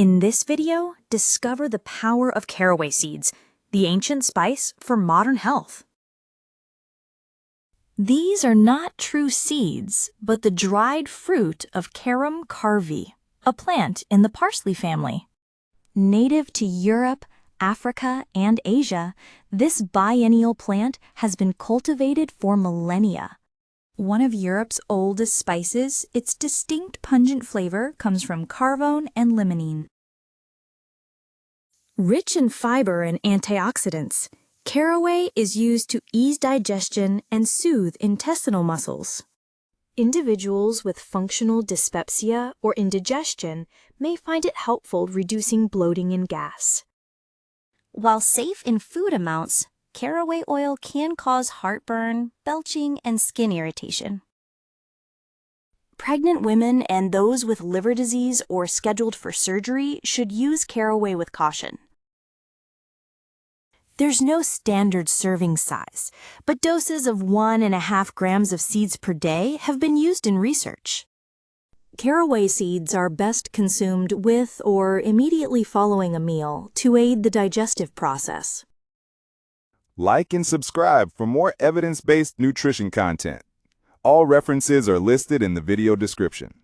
In this video, discover the power of caraway seeds, the ancient spice for modern health. These are not true seeds, but the dried fruit of Carum carvi, a plant in the parsley family. Native to Europe, Africa, and Asia, this biennial plant has been cultivated for millennia. One of Europe's oldest spices, its distinct pungent flavor comes from carvone and limonene. Rich in fiber and antioxidants, caraway is used to ease digestion and soothe intestinal muscles. Individuals with functional dyspepsia or indigestion may find it helpful reducing bloating and gas. While safe in food amounts, caraway oil can cause heartburn, belching, and skin irritation. Pregnant women and those with liver disease or scheduled for surgery should use caraway with caution. There's no standard serving size, but doses of 1.5 grams of seeds per day have been used in research. Caraway seeds are best consumed with or immediately following a meal to aid the digestive process. Like and subscribe for more evidence-based nutrition content. All references are listed in the video description.